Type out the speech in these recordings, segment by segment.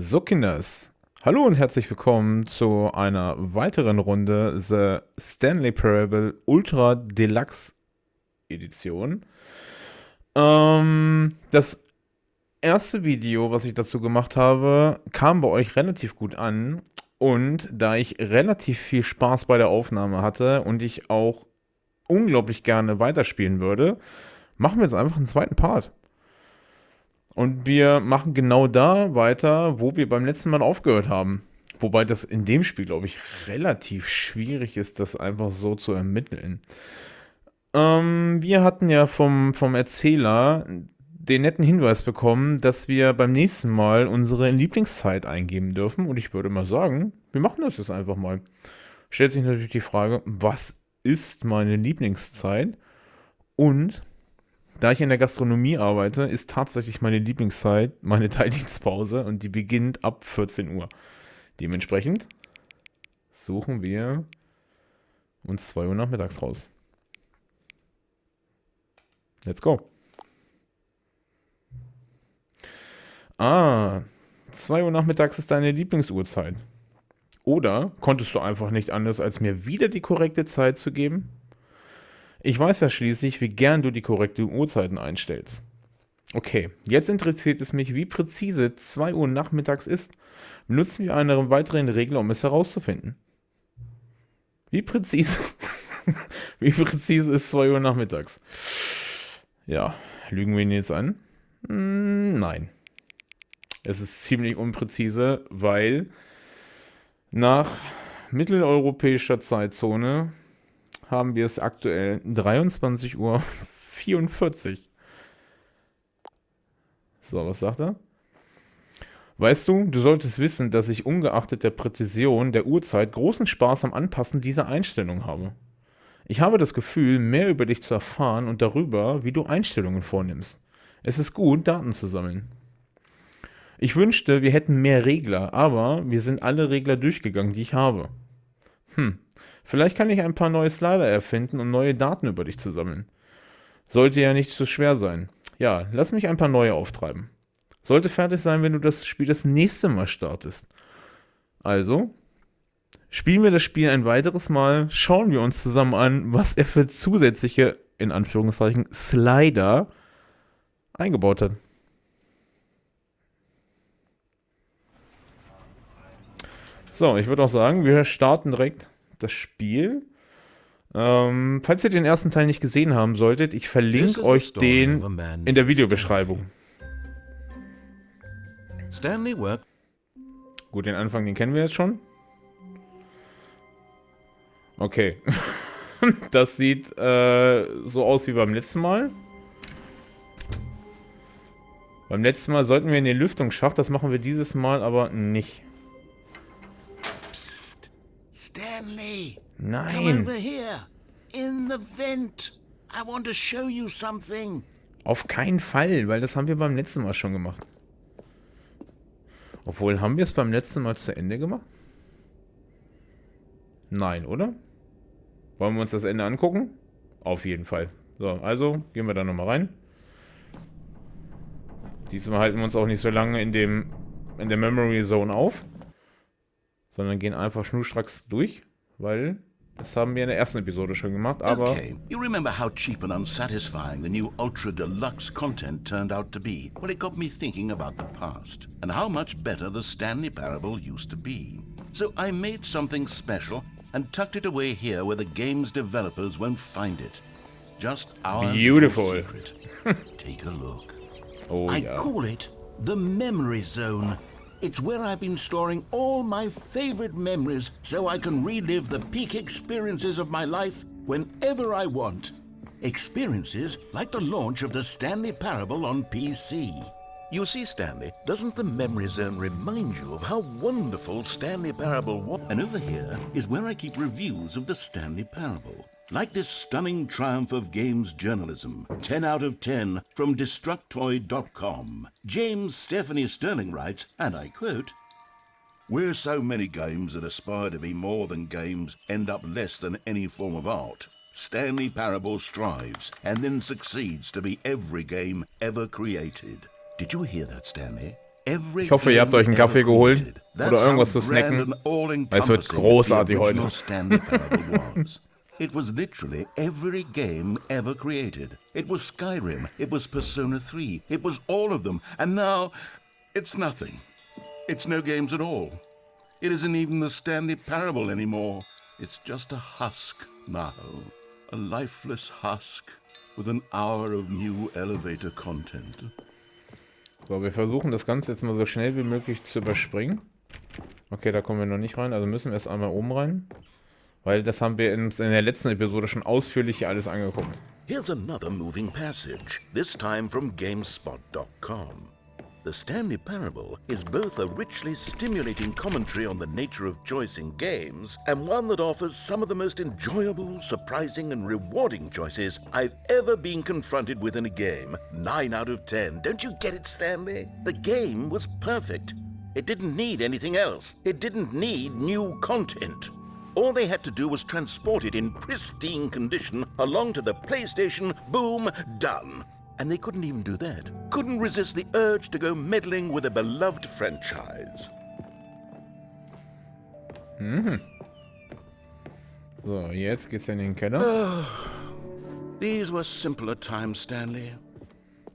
So, Kinders. Hallo und herzlich willkommen zu einer weiteren Runde The Stanley Parable Ultra Deluxe Edition. Das erste Video, was ich dazu gemacht habe, kam bei euch relativ gut an. Und da ich relativ viel Spaß bei der Aufnahme hatte und ich auch unglaublich gerne weiterspielen würde, machen wir jetzt einfach einen zweiten Part. Und wir machen genau da weiter, wo wir beim letzten Mal aufgehört haben. Wobei das in dem Spiel, glaube ich, relativ schwierig ist, das einfach so zu ermitteln. Wir hatten ja vom Erzähler den netten Hinweis bekommen, dass wir beim nächsten Mal unsere Lieblingszeit eingeben dürfen. Und ich würde mal sagen, wir machen das jetzt einfach mal. Stellt sich natürlich die Frage, was ist meine Lieblingszeit? Und da ich in der Gastronomie arbeite, ist tatsächlich meine Lieblingszeit meine Teildienstpause und die beginnt ab 14 Uhr. Dementsprechend suchen wir uns 2 Uhr nachmittags raus. Let's go. 2 Uhr nachmittags ist deine Lieblingsuhrzeit. Oder konntest du einfach nicht anders, als mir wieder die korrekte Zeit zu geben? Ich weiß ja schließlich, wie gern du die korrekten Uhrzeiten einstellst. Okay, jetzt interessiert es mich, wie präzise 2 Uhr nachmittags ist. Benutzen wir einen weiteren Regler, um es herauszufinden. Wie präzise, wie präzise ist 2 Uhr nachmittags? Ja, lügen wir ihn jetzt an? Nein. Es ist ziemlich unpräzise, weil nach mitteleuropäischer Zeitzone haben wir es aktuell 23:44 Uhr. So, was sagt er? Weißt du, du solltest wissen, dass ich ungeachtet der Präzision der Uhrzeit großen Spaß am Anpassen dieser Einstellung habe. Ich habe das Gefühl, mehr über dich zu erfahren und darüber, wie du Einstellungen vornimmst. Es ist gut, Daten zu sammeln. Ich wünschte, wir hätten mehr Regler, aber wir sind alle Regler durchgegangen, die ich habe. Vielleicht kann ich ein paar neue Slider erfinden, um neue Daten über dich zu sammeln. Sollte ja nicht so schwer sein. Ja, lass mich ein paar neue auftreiben. Sollte fertig sein, wenn du das Spiel das nächste Mal startest. Also, spielen wir das Spiel ein weiteres Mal, schauen wir uns zusammen an, was er für zusätzliche, in Anführungszeichen, Slider eingebaut hat. So, ich würde auch sagen, wir starten direkt das Spiel. Falls ihr den ersten Teil nicht gesehen haben solltet, ich verlinke euch den in der Videobeschreibung. Stanley worked. Gut, den Anfang, den kennen wir jetzt schon. Okay. Das sieht so aus wie beim letzten Mal. Beim letzten Mal sollten wir in den Lüftungsschacht, das machen wir dieses Mal aber nicht. Psst. Stanley! Come Nein! over here! In the vent! I want to show you something! Auf keinen Fall, weil das haben wir beim letzten Mal schon gemacht. Obwohl, haben wir es beim letzten Mal zu Ende gemacht? Nein, oder? Wollen wir uns das Ende angucken? Auf jeden Fall. So, also gehen wir da nochmal rein. Diesmal halten wir uns auch nicht so lange in der Memory Zone auf, sondern gehen einfach schnurstracks durch, weil das haben wir in der ersten Episode schon gemacht, aber... Okay, you remember how cheap and unsatisfying the new Ultra Deluxe content turned out to be? Well, it got me thinking about the past, and how much better the Stanley Parable used to be. So I made something special and tucked it away here where the game's developers won't find it. Just our Beautiful. little secret. Take a look. Oh I ja. call it the memory zone. It's where I've been storing all my favorite memories so I can relive the peak experiences of my life whenever I want. Experiences like the launch of the Stanley Parable on PC. You see, Stanley, doesn't the memory zone remind you of how wonderful Stanley Parable was? And over here is where I keep reviews of the Stanley Parable. Like this stunning triumph of games journalism, 10 out of 10 from Destructoid.com. James Stephanie Sterling writes, and I quote, "Where so many games that aspire to be more than games end up less than any form of art, Stanley Parable strives and then succeeds to be every game ever created." Did you hear that, Stanley? every Ich hoffe, ihr habt game euch einen ever Kaffee geholt created. oder That's how irgendwas zu grand snacken. and all-encompassing Es wird the großartig heute. original Stanley Parable was. It was literally every game ever created. It was Skyrim, it was Persona 3, it was all of them, and now it's nothing. It's no games at all. It isn't even the Stanley Parable anymore. It's just a husk now. A lifeless husk with an hour of new elevator content. So, wir versuchen das Ganze jetzt mal so schnell wie möglich zu überspringen. Okay, da kommen wir noch nicht rein, also müssen wir erst einmal oben rein. Weil das haben wir in der letzten Episode schon ausführlich hier alles angeguckt. Here's another moving passage, this time from GameSpot.com. The Stanley Parable is both a richly stimulating commentary on the nature of choice in games and one that offers some of the most enjoyable, surprising, and rewarding choices I've ever been confronted with in a game. 9 out of 10. Don't you get it, Stanley? The game was perfect. It didn't need anything else. It didn't need new content. All they had to do was transport it in pristine condition along to the PlayStation, boom, done. And they couldn't even do that. Couldn't resist the urge to go meddling with a beloved franchise. So, jetzt geht's in den Keller. These were simpler times, Stanley.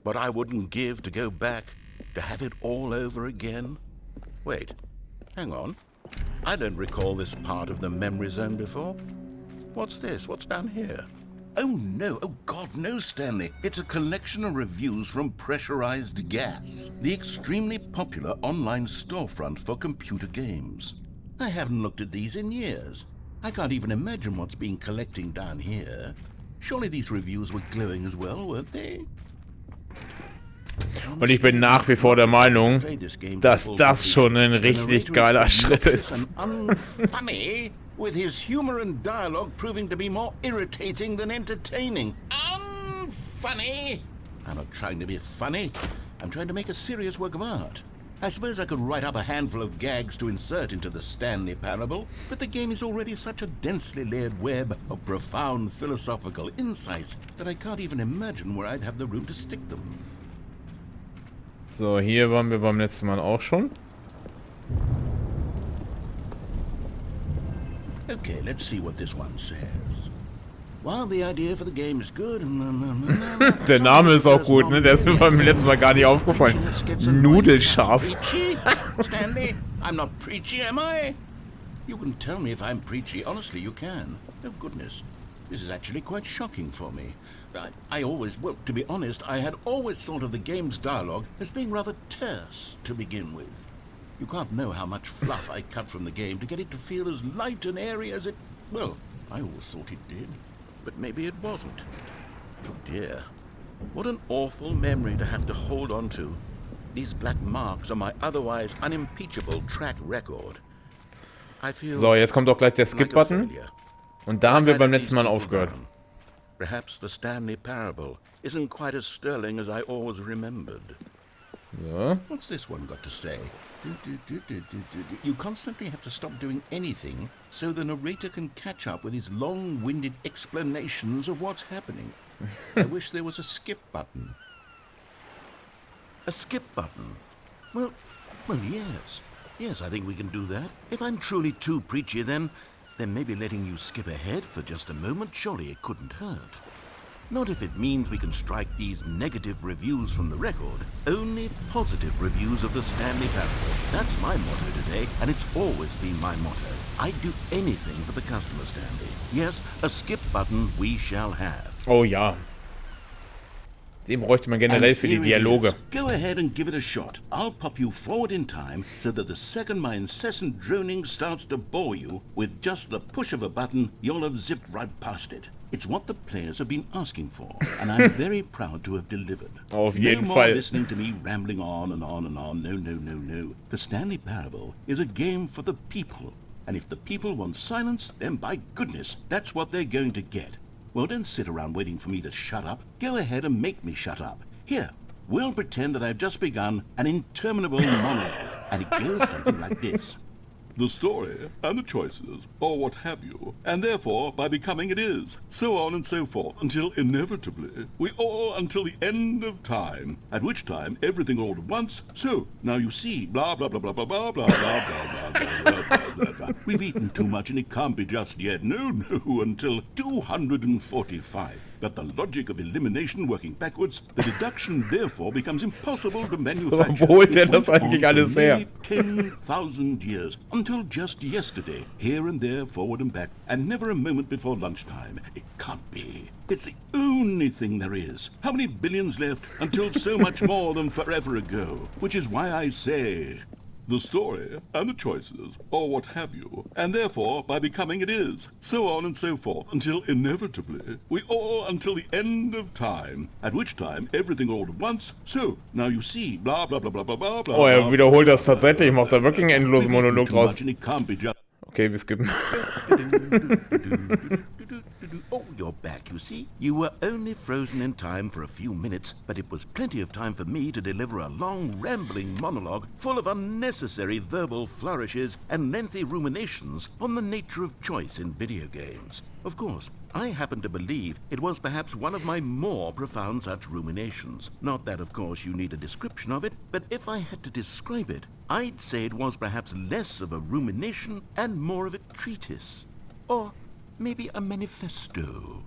But I wouldn't give to go back, to have it all over again. Wait, hang on. I don't recall this part of the memory zone before. What's this? What's down here? Oh no, oh God, no, Stanley. It's a collection of reviews from Pressurized Gas, the extremely popular online storefront for computer games. I haven't looked at these in years. I can't even imagine what's been collecting down here. Surely these reviews were glowing as well, weren't they? Und ich bin nach wie vor der Meinung, dass das schon ein richtig geiler Schritt ist. Unfunny, with his humor and dialogue proving to be more irritating than entertaining. Unfunny! I'm not trying to be funny. I'm trying to make a serious work of art. I suppose I could write up a handful of gags to insert into the Stanley Parable, but the game is already such a densely layered web of profound philosophical insights that I can't even imagine where I'd have the room to stick them. So, hier waren wir beim letzten Mal auch schon. Okay, let's see what this one says. While the idea for the game is good, Der Name ist auch gut, ne? Der ist mir beim letzten Mal gar nicht aufgefallen. Nudelscharf. Stanley, I'm not preachy, am I? You can tell me if I'm preachy. Honestly, you can. Oh, goodness. This is actually quite shocking for me. I always, well, to be honest, I had always thought of the game's dialogue as being rather terse to begin with. You can't know how much fluff I cut from the game to get it to feel as light and airy as it... Well, I always thought it did, but maybe it wasn't. Oh dear. What an awful memory to have to hold on to. These black marks on my otherwise unimpeachable track record. I feel So, jetzt kommt auch gleich der like a Skip-Button. failure. Und da haben wir Why beim did letzten Mal these aufgehört. people down? Perhaps the Stanley Parable isn't quite as sterling as I always remembered. So. What's this one got to say? You constantly have to stop doing anything so the narrator can catch up with his long-winded explanations of what's happening. I wish there was a skip button. A skip button? Well, yes. Yes, I think we can do that. If I'm truly too preachy, then maybe letting you skip ahead for just a moment, surely it couldn't hurt. Not if it means we can strike these negative reviews from the record. Only positive reviews of the Stanley Parable. That's my motto today, and it's always been my motto. I'd do anything for the customer, Stanley. Yes, a skip button we shall have. Oh ja. Den bräuchte man generell für die Dialoge. Go ahead and give it a shot. I'll pop you forward in time so that the second my incessant droning starts to bore you, with just the push of a button, you'll have zipped right past it. It's what the players have been asking for, and I'm very proud to have delivered. Auf jeden No more Fall. listening to me rambling on and on and on. No. The Stanley Parable is a game for the people, and if the people want silence, then by goodness, that's what they're going to get. Well, don't sit around waiting for me to shut up. Go ahead and make me shut up. Here, we'll pretend that I've just begun an interminable monologue, and it goes something like this. the story and the choices, or what have you, and therefore by becoming it is, so on and so forth, until inevitably we all until the end of time, at which time everything all at once, so now you see, blah blah blah blah blah blah blah blah blah blah blah blah blah blah. We've eaten too much and it can't be just yet, no, until 245. But the logic of elimination working backwards, the deduction therefore becomes impossible to manufacture. Wo holt der das eigentlich alles her? 10,000 years, until just yesterday, here and there, forward and back, and never a moment before lunchtime. It can't be. It's the only thing there is. How many billions left until so much more than forever ago? Which is why I say, the story and the choices, or what have you, and therefore by becoming it is, so on and so forth, until inevitably we all until the end of time, at which time everything all at once, so now you see, blah blah blah blah blah blah blah. Oh, er wiederholt das tatsächlich, macht da wirklich einen endlosen Monolog draus. Okay, wir skippen. Oh, you're back, you see? You were only frozen in time for a few minutes, but it was plenty of time for me to deliver a long, rambling monologue full of unnecessary verbal flourishes and lengthy ruminations on the nature of choice in video games. Of course, I happen to believe it was perhaps one of my more profound such ruminations. Not that, of course, you need a description of it, but if I had to describe it, I'd say it was perhaps less of a rumination and more of a treatise. Or maybe a manifesto.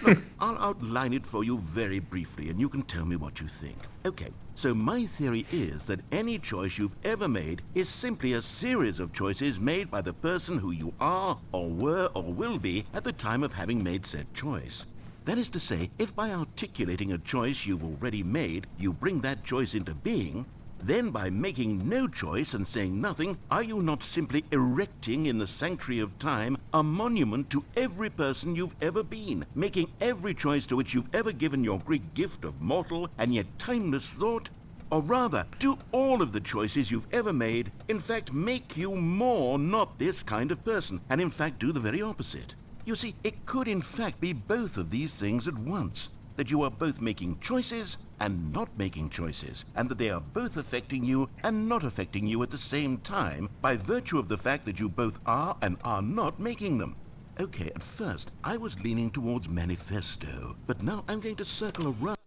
Look, I'll outline it for you very briefly and you can tell me what you think. Okay, so my theory is that any choice you've ever made is simply a series of choices made by the person who you are, or were, or will be at the time of having made said choice. That is to say, if by articulating a choice you've already made, you bring that choice into being, then by making no choice and saying nothing, are you not simply erecting in the sanctuary of time a monument to every person you've ever been, making every choice to which you've ever given your great gift of mortal and yet timeless thought? Or rather, do all of the choices you've ever made, in fact, make you more not this kind of person, and in fact do the very opposite? You see, it could in fact be both of these things at once, that you are both making choices and not making choices, and that they are both affecting you and not affecting you at the same time by virtue of the fact that you both are and are not making them. Okay, at first, I was leaning towards manifesto, but now I'm going to circle around.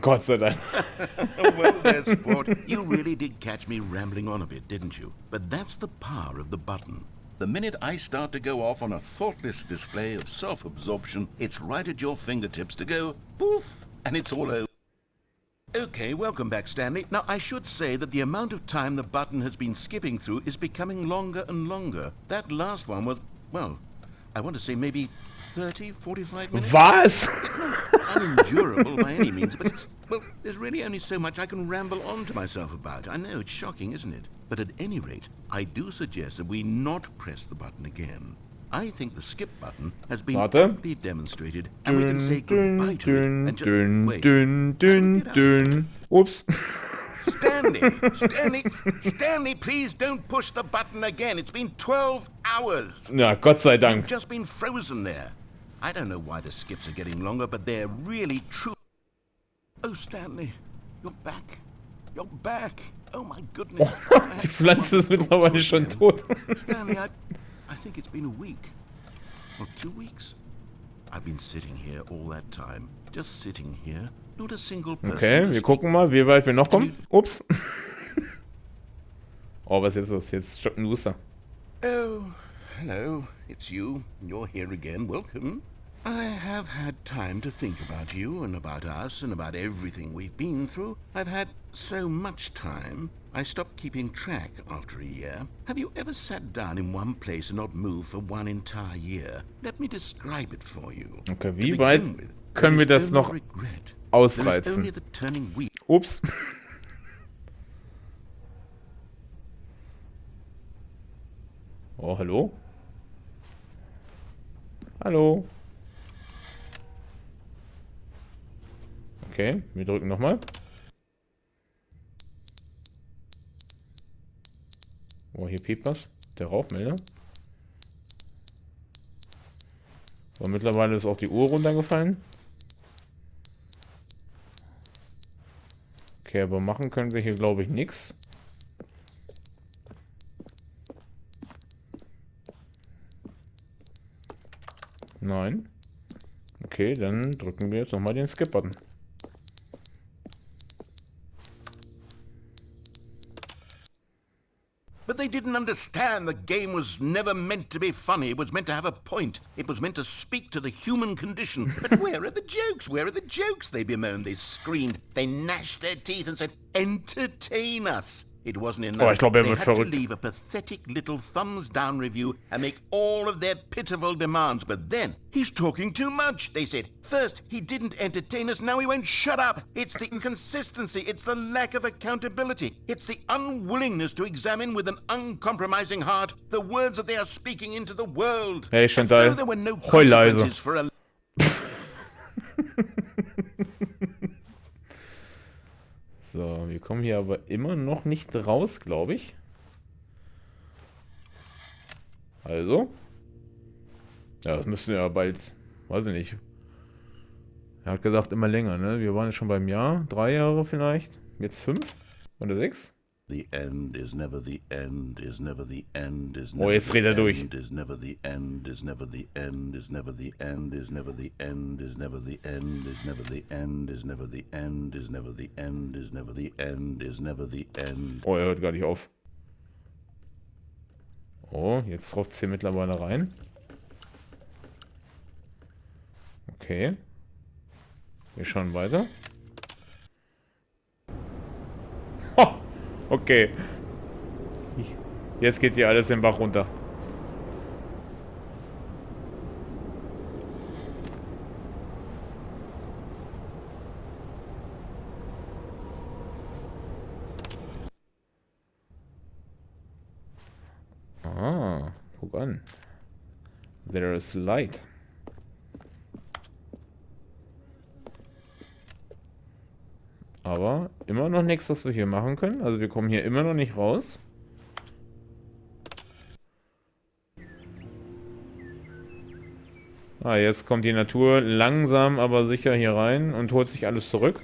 Gott sei Dank. Well, there, sport, you really did catch me rambling on a bit, didn't you? But that's the power of the button. The minute I start to go off on a thoughtless display of self-absorption, it's right at your fingertips to go poof, and it's all over. Okay, welcome back, Stanley. Now, I should say that the amount of time the button has been skipping through is becoming longer and longer. That last one was, well, I want to say maybe 30, 45 minutes. Was? Unendurable by any means, but it's, well, there's really only so much I can ramble on to myself about. I know, it's shocking, isn't it? But at any rate, I do suggest that we not press the button again. I think the skip button has been properly demonstrated, and we can say goodbye to it and just wait. Oops. Stanley, please don't push the button again. It's been 12 hours. Ja, Gott sei Dank. You've just been frozen there. I don't know why the skips are getting longer, but they're really true. Oh, Stanley, you're back. You're back. Oh, my goodness. Die Pflanze ist mittlerweile schon tot. Stanley, I think it's been a week. Or 2 weeks. I've been sitting here all that time. Just sitting here. Not a single person. Okay, wir gucken mal, wie weit wir noch kommen. Ups. Oh, was ist jetzt los? Jetzt stoppt ein Booster. Oh, hello. It's you. You're here again. Welcome. I have had time to think about you and about us and about everything we've been through. I've had so much time. I stopped keeping track after a year. Have you ever sat down in one place and not moved for one entire year? Let me describe it for you. Okay, wie weit können wir das noch ausreizen? Ups. Oh, hallo? Hallo? Okay, wir drücken nochmal. Oh, hier piept was. Der Rauchmelder. So, mittlerweile ist auch die Uhr runtergefallen. Okay, aber machen können wir hier, glaube ich, nichts. Nein. Okay, dann drücken wir jetzt nochmal den Skip-Button. But they didn't understand the game was never meant to be funny. It was meant to have a point. It was meant to speak to the human condition. But where are the jokes? Where are the jokes? They bemoaned, they screamed, they gnashed their teeth and said, entertain us. It wasn't enough. Oh, ich glaube, They wird had to verrückt. leave a pathetic little thumbs-down review and make all of their pitiful demands. But then, he's talking too much, they said. First, he didn't entertain us, now he won't shut up. It's the inconsistency, it's the lack of accountability. It's the unwillingness to examine with an uncompromising heart the words that they are speaking into the world. Hey, As Chantal, though there were no heul leise. consequences for a... So, wir kommen hier aber immer noch nicht raus, glaube ich. Also. Ja, das müssten wir ja bald, weiß ich nicht. Er hat gesagt, immer länger, ne? Wir waren jetzt schon beim Jahr, 3 Jahre vielleicht. Jetzt 5 oder 6. The end is never the end, is never the end, is Oh, never jetzt the dreht er durch. end, is never the end, is never the end, is never the end, is never the end, is never the end, is never the end, is never the end, is never the end, is never the end, is never the end. Oh, er hört gar nicht auf. Oh, jetzt rauft es hier mittlerweile rein. Okay. Wir schauen weiter. Ho! Okay. Jetzt geht hier alles den Bach runter. Ah, guck an. There is light. Aber immer noch nichts, was wir hier machen können. Also wir kommen hier immer noch nicht raus. Ah, jetzt kommt die Natur langsam, aber sicher hier rein und holt sich alles zurück.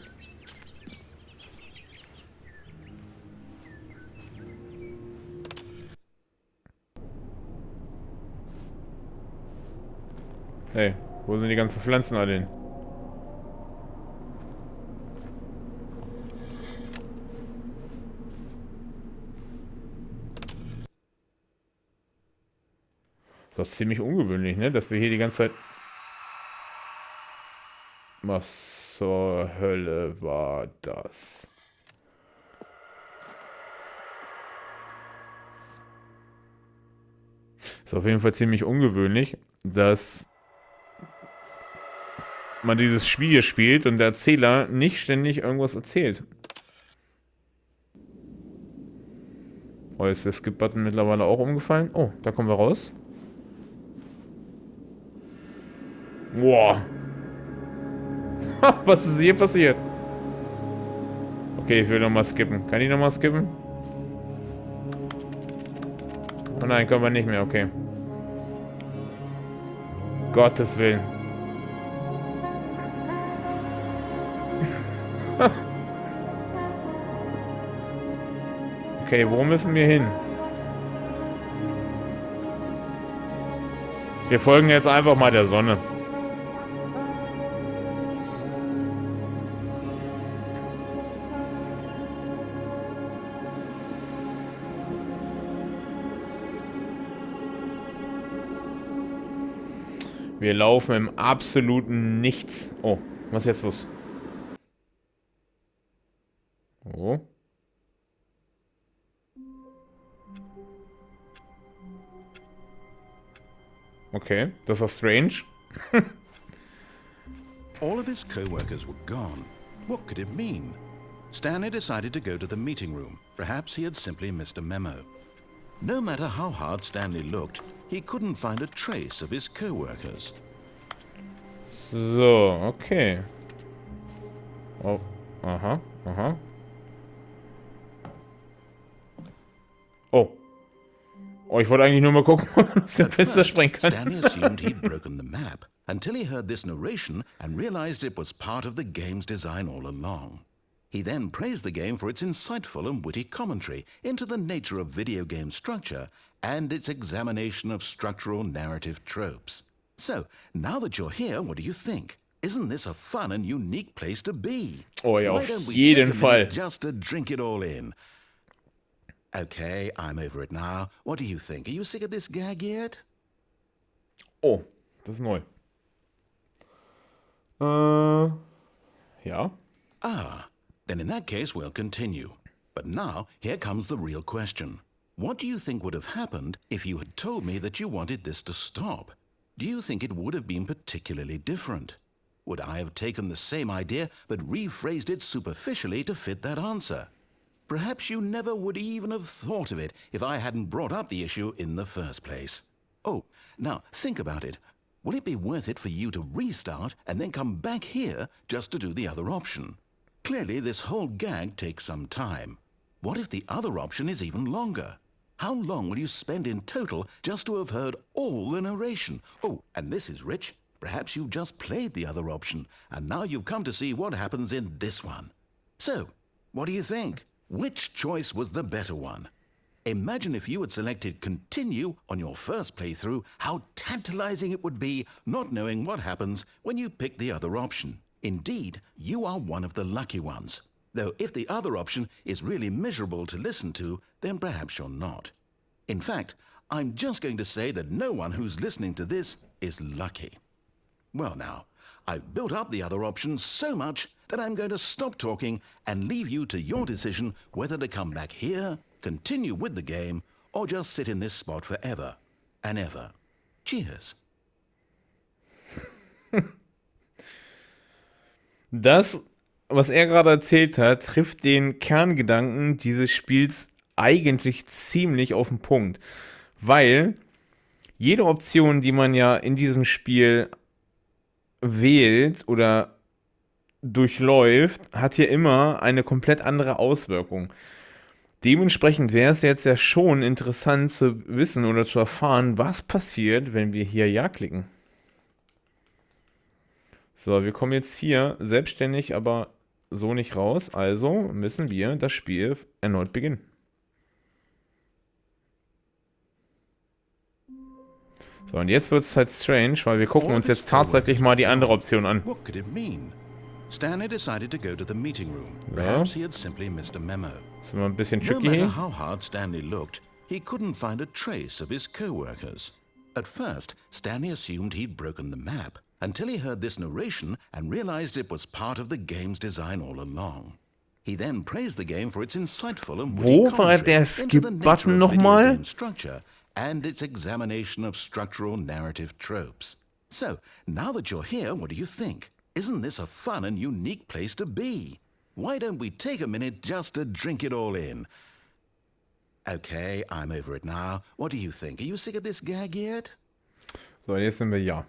Hey, wo sind die ganzen Pflanzen alle hin? Das ist ziemlich ungewöhnlich, ne? Dass wir hier die ganze Zeit... Was zur Hölle war das? Ist auf jeden Fall ziemlich ungewöhnlich, dass man dieses Spiel hier spielt und der Erzähler nicht ständig irgendwas erzählt. Oh, ist der Skip-Button mittlerweile auch umgefallen? Oh, da kommen wir raus. Boah. Was ist hier passiert? Okay, ich will nochmal skippen. Kann ich nochmal skippen? Oh nein, können wir nicht mehr, okay. Gottes Willen. Okay, wo müssen wir hin? Wir folgen jetzt einfach mal der Sonne. Wir laufen im absoluten Nichts. Oh, was ist jetzt los? Oh. Okay, das war strange. All of his co-workers were gone. What could it mean? Stanley decided to go to the meeting room. Perhaps he had simply missed a memo. No matter how hard Stanley looked, he couldn't find a trace of his co-workers. So, okay. Oh, aha, aha. Oh. Oh, ich wollte eigentlich nur mal gucken, ob man aus dem At Fenster first, springen kann. Stanley assumed he'd broken the map until he heard this narration and realized it was part of the game's design all along. He then praised the game for its insightful and witty commentary into the nature of video game structure and its examination of structural narrative tropes. So, now that you're here, what do you think? Isn't this a fun and unique place to be? Oh ja, Why auf don't we jeden take a Fall. minute just to drink it all in? Okay, I'm over it now. What do you think? Are you sick of this gag yet? Oh, das ist neu. Ja. Ah, then in that case we'll continue. But now, here comes the real question. What do you think would have happened if you had told me that you wanted this to stop? Do you think it would have been particularly different? Would I have taken the same idea but rephrased it superficially to fit that answer? Perhaps you never would even have thought of it if I hadn't brought up the issue in the first place. Oh, now think about it. Will it be worth it for you to restart and then come back here just to do the other option? Clearly, this whole gag takes some time. What if the other option is even longer? How long will you spend in total just to have heard all the narration? Oh, and this is rich. Perhaps you've just played the other option, and now you've come to see what happens in this one. So, what do you think? Which choice was the better one? Imagine if you had selected continue on your first playthrough, how tantalizing it would be not knowing what happens when you pick the other option. Indeed, you are one of the lucky ones. Though if the other option is really miserable to listen to, then perhaps you're not. In fact, I'm just going to say that no one who's listening to this is lucky. Well now, I've built up the other option so much that I'm going to stop talking and leave you to your decision whether to come back here, continue with the game, or just sit in this spot forever and ever. Cheers. Das, was er gerade erzählt hat, trifft den Kerngedanken dieses Spiels eigentlich ziemlich auf den Punkt. Weil jede Option, die man ja in diesem Spiel wählt oder durchläuft, hat ja immer eine komplett andere Auswirkung. Dementsprechend wäre es jetzt ja schon interessant zu wissen oder zu erfahren, was passiert, wenn wir hier Ja klicken. So, wir kommen jetzt hier selbstständig, aber so nicht raus. Also müssen wir das Spiel erneut beginnen. So, und jetzt wird es halt strange, weil wir gucken uns jetzt tatsächlich mal die andere Option an. What could it mean? Stanley decided to go to the meeting room. Perhaps he had simply missed a memo. Ist immer ein bisschen No tricky matter hier. how hard Stanley looked, he couldn't find a trace of his co-workers. At first, Stanley assumed he'd broken the map, until he heard this narration and realized it was part of the game's design all along. He then praised the game for its insightful and witty Wo war commentary der into the nature Skip-Button of video nochmal? game structure and its examination of structural narrative tropes. So, now that you're here, what do you think? Isn't this a fun and unique place to be? Why don't we take a minute just to drink it all in? Okay, I'm over it now. What do you think? Are you sick of this gag yet? So, jetzt sind wir Ja.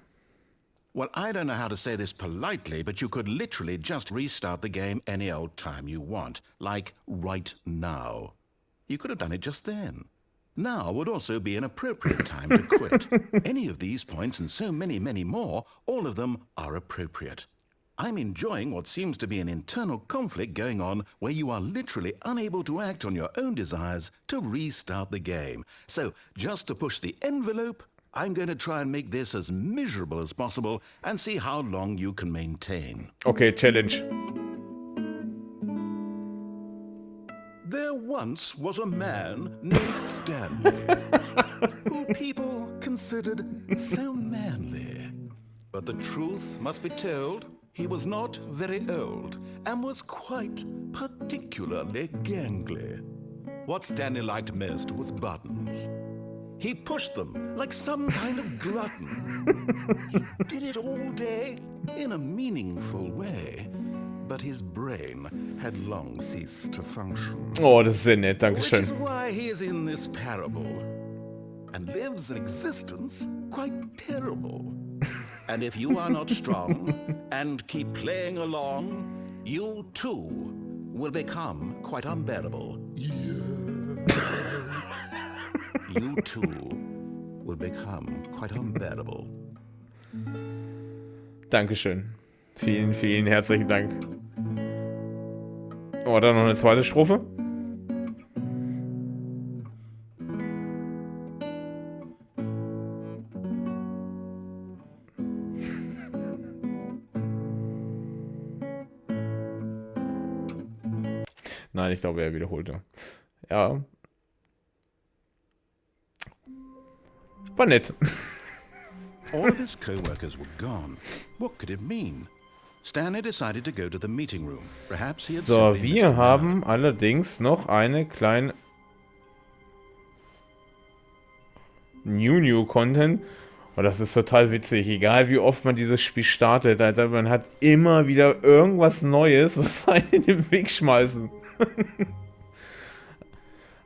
Well, I don't know how to say this politely, but you could literally just restart the game any old time you want, like right now. You could have done it just then. Now would also be an appropriate time to quit. Any of these points and so many, many more, all of them are appropriate. I'm enjoying what seems to be an internal conflict going on where you are literally unable to act on your own desires to restart the game. So, just to push the envelope, I'm going to try and make this as miserable as possible and see how long you can maintain. Okay, Challenge. There once was a man named Stanley, who people considered so manly. But the truth must be told, he was not very old and was quite particularly gangly. What Stanley liked most was buttons. He pushed them like some kind of glutton. He did it all day in a meaningful way, but his brain had long ceased to function. Oh, das ist sehr nett, Which is Dankeschön. why he is in this parable and lives an existence quite terrible. And if you are not strong and keep playing along, you too will become quite unbearable. You too will become quite unbearable. Dankeschön. Vielen, vielen herzlichen Dank. Oh, dann noch eine zweite Strophe. Nein, ich glaube, er wiederholte. Ja. War nett. All of his co-workers were gone. What could it mean? Stanley decided to go to the meeting room. Perhaps he had So, simply missed wir a memo. haben allerdings noch eine kleine New-Content. Und das ist total witzig. Egal wie oft man dieses Spiel startet, Alter, man hat immer wieder irgendwas Neues, was einen in den Weg schmeißen.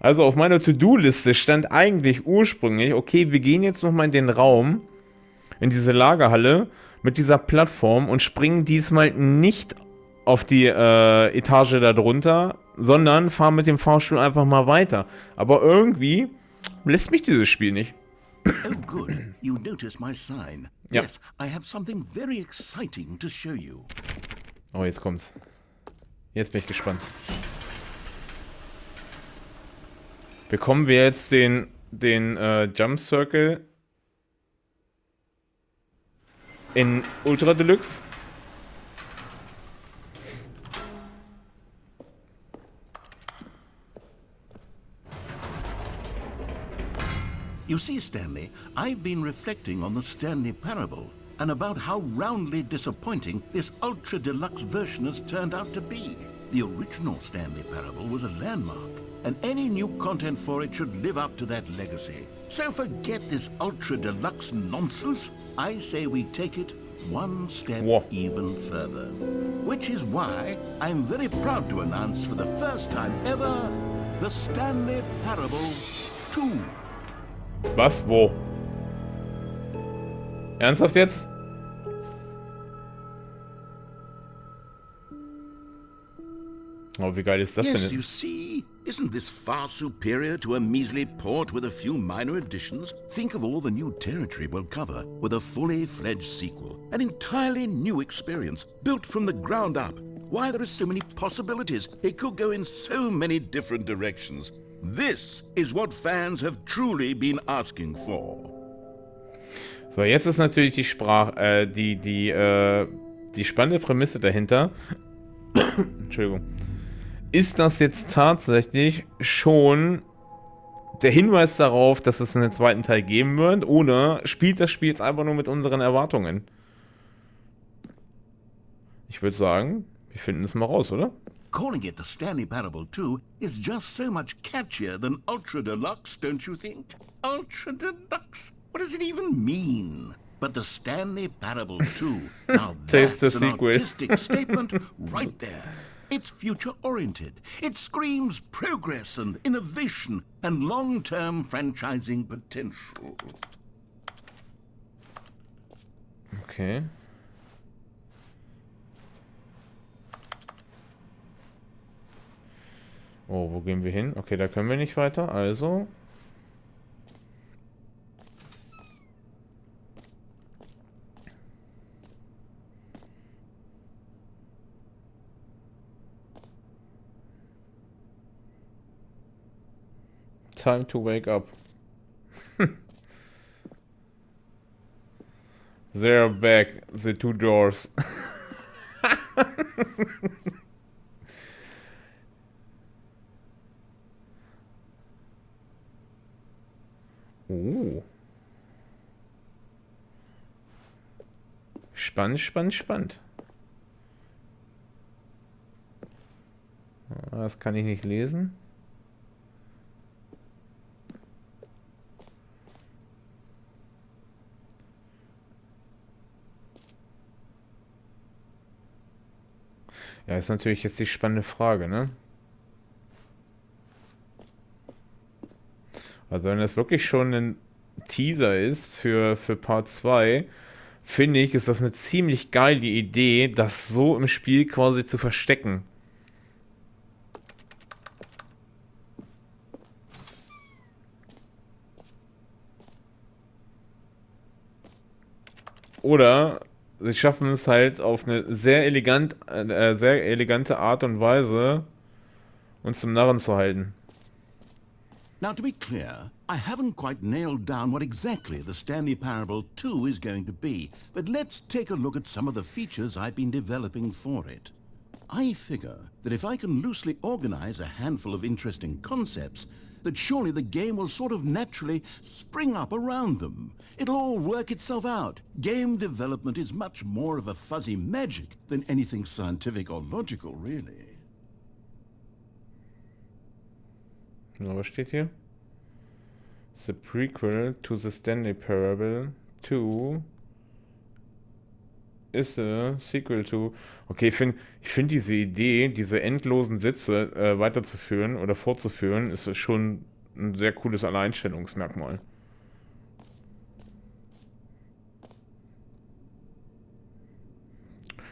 Also auf meiner To-Do-Liste stand eigentlich ursprünglich, okay, wir gehen jetzt nochmal in den Raum, in diese Lagerhalle mit dieser Plattform und springen diesmal nicht auf die Etage darunter, sondern fahren mit dem Fahrstuhl einfach mal weiter. Aber irgendwie lässt mich dieses Spiel nicht. Oh, good. You noticed my sign. Ja. Yes, I have something very exciting to show you. Oh, jetzt kommt's. Jetzt bin ich gespannt. Bekommen wir jetzt den Jump Circle in Ultra Deluxe? You see, Stanley, I've been reflecting on the Stanley Parable and about how roundly disappointing this ultra deluxe version has turned out to be. The original Stanley Parable was a landmark, and any new content for it should live up to that legacy. So forget this ultra deluxe nonsense. I say we take it one step Whoa. even further. Which is why I'm very proud to announce for the first time ever the Stanley Parable 2. Was? Wo? Ernsthaft jetzt? Oh, wie geil ist das denn Yes, jetzt? you see? Isn't this far superior to a measly port with a few minor additions? Think of all the new territory we'll cover with a fully fledged sequel. An entirely new experience, built from the ground up. Why, there are so many possibilities. It could go in so many different directions. This is what fans have truly been asking for. So, jetzt ist natürlich die die spannende Prämisse dahinter. Entschuldigung. Ist das jetzt tatsächlich schon der Hinweis darauf, dass es einen zweiten Teil geben wird? Oder spielt das Spiel jetzt einfach nur mit unseren Erwartungen? Ich würde sagen, wir finden es mal raus, oder? Calling it the Stanley Parable 2 is just so much catchier than Ultra Deluxe, don't you think? Ultra Deluxe? What does it even mean? But the Stanley Parable 2, now Taste the that's an sequel. artistic statement right there. It's future-oriented. It screams progress and innovation and long-term franchising potential. Okay. Oh, wo gehen wir hin? Okay, da können wir nicht weiter, also... Time to wake up. They're back, the two doors. Spannend, spannend, spannend. Das kann ich nicht lesen. Ja, ist natürlich jetzt die spannende Frage, ne? Also wenn das wirklich schon ein Teaser ist für Part 2, finde ich, ist das eine ziemlich geile Idee, das so im Spiel quasi zu verstecken. Oder sie schaffen es halt auf eine sehr elegante Art und Weise, uns zum Narren zu halten. Now, to be clear, I haven't quite nailed down what exactly the Stanley Parable 2 is going to be, but let's take a look at some of the features I've been developing for it. I figure that if I can loosely organize a handful of interesting concepts, that surely the game will sort of naturally spring up around them. It'll all work itself out. Game development is much more of a fuzzy magic than anything scientific or logical, really. Na, was steht hier? The prequel to the Stanley Parable 2 is a sequel to... Okay, ich find diese Idee, diese endlosen Sätze weiterzuführen oder fortzuführen, ist schon ein sehr cooles Alleinstellungsmerkmal.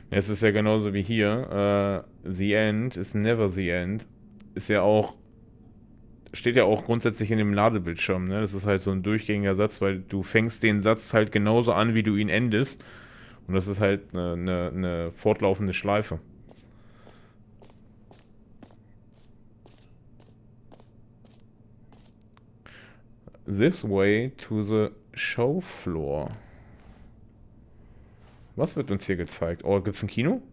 Es ist ja genauso wie hier. The end is never the end. Ist ja auch... Steht ja auch grundsätzlich in dem Ladebildschirm, ne? Das ist halt so ein durchgängiger Satz, weil du fängst den Satz halt genauso an, wie du ihn endest. Und das ist halt eine fortlaufende Schleife. This way to the show floor. Was wird uns hier gezeigt? Oh, gibt's ein Kino?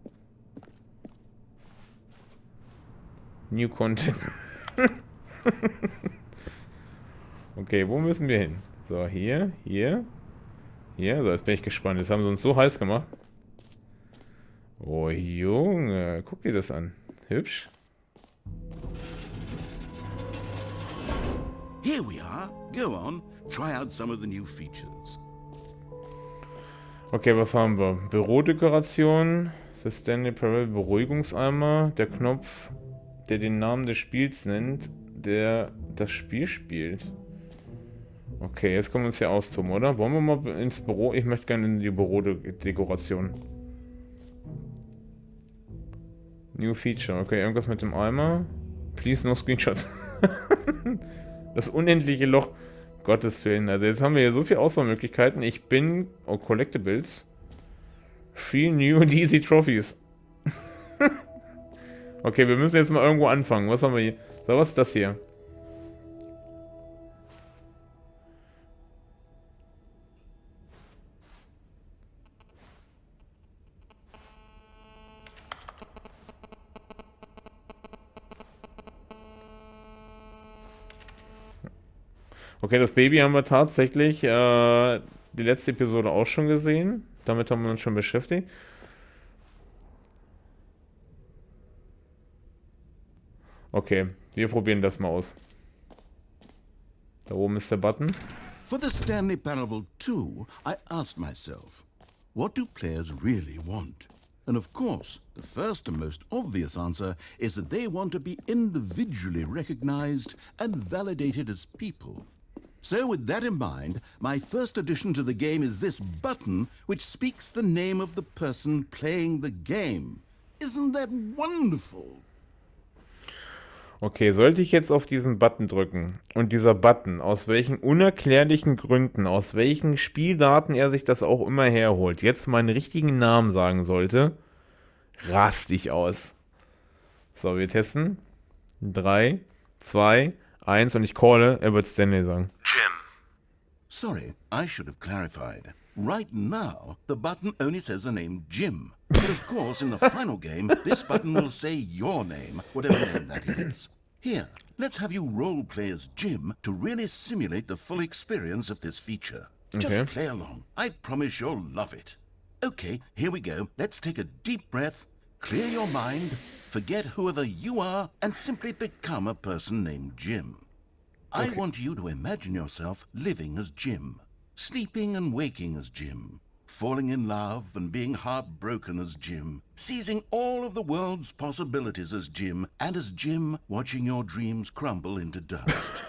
New Content. Okay, wo müssen wir hin? So, hier. So, jetzt bin ich gespannt. Jetzt haben sie uns so heiß gemacht. Oh, Junge. Guck dir das an. Hübsch. Here we are. Go on. Try out some of the new features. Okay, was haben wir? Bürodekoration. The Stanley Parable Beruhigungseimer. Der Knopf, der den Namen des Spiels nennt, der das Spiel spielt. Okay, jetzt können wir uns hier austoben, oder? Wollen wir mal ins Büro? Ich möchte gerne in die Bürodekoration. New Feature. Okay, irgendwas mit dem Eimer. Please no Screenshots. Das unendliche Loch. Gottes Willen. Also jetzt haben wir hier so viele Auswahlmöglichkeiten. Ich bin... Oh, Collectibles. Free New and Easy Trophies. Okay, wir müssen jetzt mal irgendwo anfangen. Was haben wir hier? So, was ist das hier? Okay, das Baby haben wir tatsächlich die letzte Episode auch schon gesehen. Damit haben wir uns schon beschäftigt. Okay, wir probieren das mal aus. Da oben ist der Button. For the Stanley Parable 2, I asked myself, what do players really want? And of course, the first and most obvious answer is that they want to be individually recognized and validated as people. So with that in mind, my first addition to the game is this button which speaks the name of the person playing the game. Isn't that wonderful? Okay, sollte ich jetzt auf diesen Button drücken und dieser Button, aus welchen unerklärlichen Gründen, aus welchen Spieldaten er sich das auch immer herholt, jetzt meinen richtigen Namen sagen sollte, raste ich aus. So, wir testen. 3, 2, 1 und ich calle, er wird Stanley sagen. Jim. Sorry, I should have clarified. Right now, the button only says the name Jim. But of course, in the final game, this button will say your name, whatever name that is. Here, let's have you role-play as Jim to really simulate the full experience of this feature. Just play along. I promise you'll love it. Okay, here we go. Let's take a deep breath, clear your mind, forget whoever you are, and simply become a person named Jim. I want you to imagine yourself living as Jim, sleeping and waking as Jim, falling in love and being heartbroken as Jim, seizing all of the world's possibilities as Jim, and as Jim watching your dreams crumble into dust.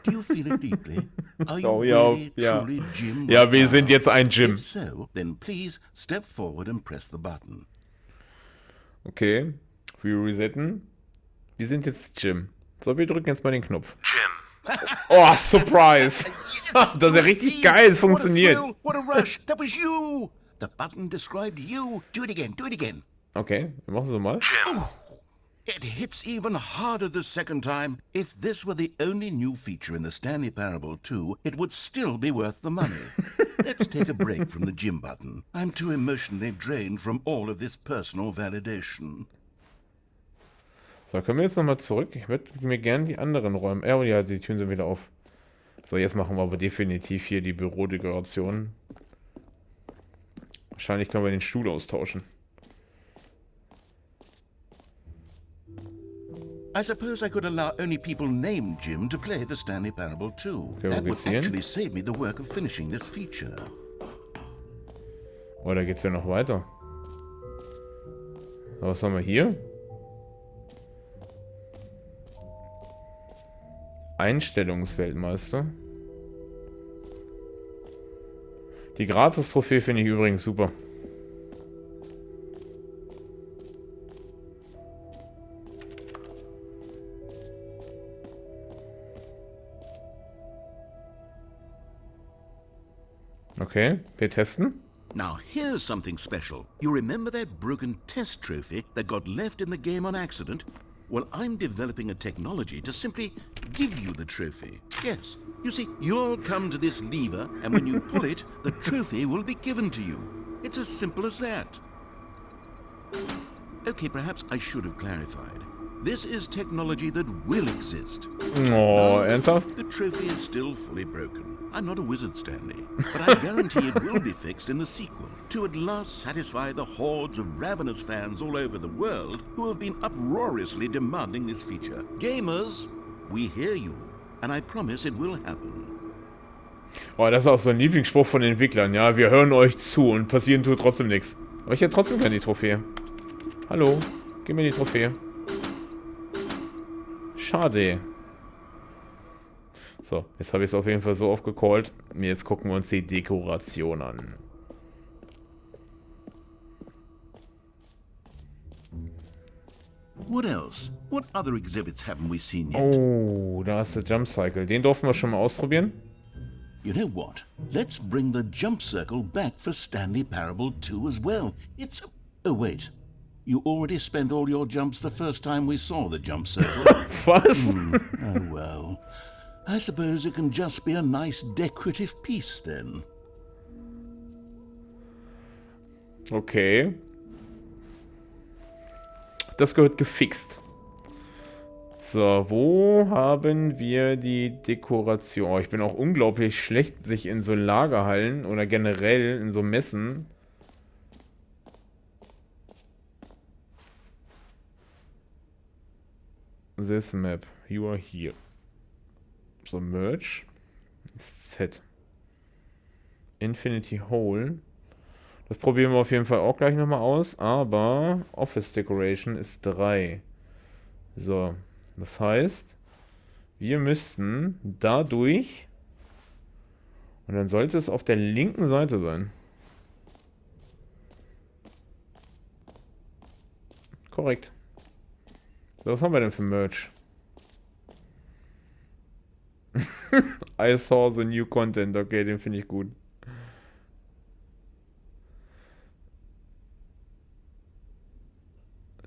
Do you feel it deeply? Are you really, truly Jim? Ja, wir sind jetzt ein Jim. If so, then please step forward and press the button. Okay, wir resetten. Wir sind jetzt Jim. So, wir drücken jetzt mal den Knopf. Jim. Oh, Surprise! Das ist ja richtig geil, es funktioniert. What a rush! That was you! The button described you. Do it again, do it again. Okay, wir machen es so mal. It hits even harder the second time. If this were the only new feature in the Stanley Parable 2, it would still be worth the money. Let's take a break from the Jim button. I'm too emotionally drained from all of this personal validation. So, können wir jetzt nochmal zurück? Ich würde mir gerne die anderen Räume... Oh ja, die Türen sind wieder auf. So, jetzt machen wir aber definitiv hier die Bürodekoration. Wahrscheinlich können wir den Stuhl austauschen. I suppose I could allow only people named Jim to play the Stanley Parable too. Okay, That wo would geht's hin? actually save me the work of finishing this feature. Oh, da geht's ja noch weiter. Was haben wir hier? Einstellungsweltmeister. Die Gratis-Trophäe finde ich übrigens super. Okay, wir testen. Now here's something special. You remember that broken test trophy that got left in the game on accident? Well, I'm developing a technology to simply give you the trophy. Yes. You see, you'll come to this lever, and when you pull it, the trophy will be given to you. It's as simple as that. Okay, perhaps I should have clarified. This is technology that will exist. Oh, ernsthaft? The trophy is still fully broken. I'm not a wizard, Stanley, but I guarantee it will be fixed in the sequel to at last satisfy the hordes of ravenous fans all over the world who have been uproariously demanding this feature. Gamers, we hear you, and I promise it will happen. Oh, das ist auch so ein Lieblingsspruch von den Entwicklern. Ja, wir hören euch zu und passieren tut trotzdem nichts. Aber ich hätte trotzdem gerne die Trophäe. Hallo, gib mir die Trophäe. Schade. So, jetzt habe ich es auf jeden Fall so aufgecallt. Jetzt gucken wir uns die Dekoration an. What else? What other exhibits haven't we seen yet? Oh, da ist der Jump Cycle. Den durften wir schon mal ausprobieren. You know what? Let's bring the jump circle back for Stanley Parable 2 as well. It's... Oh, wait. You already spent all your jumps the first time we saw the jump circle. Was? Oh, well. I suppose it can just be a nice decorative piece then. Okay. Das gehört gefixt. So, wo haben wir die Dekoration? Oh, ich bin auch unglaublich schlecht, sich in so Lagerhallen oder generell in so Messen. This map, you are here. So, Merge. Z. Infinity Hole. Das probieren wir auf jeden Fall auch gleich nochmal aus. Aber Office Decoration ist 3. So. Das heißt, wir müssten dadurch. Und dann sollte es auf der linken Seite sein. Korrekt. So, was haben wir denn für Merch? I saw the new content. Okay, den finde ich gut.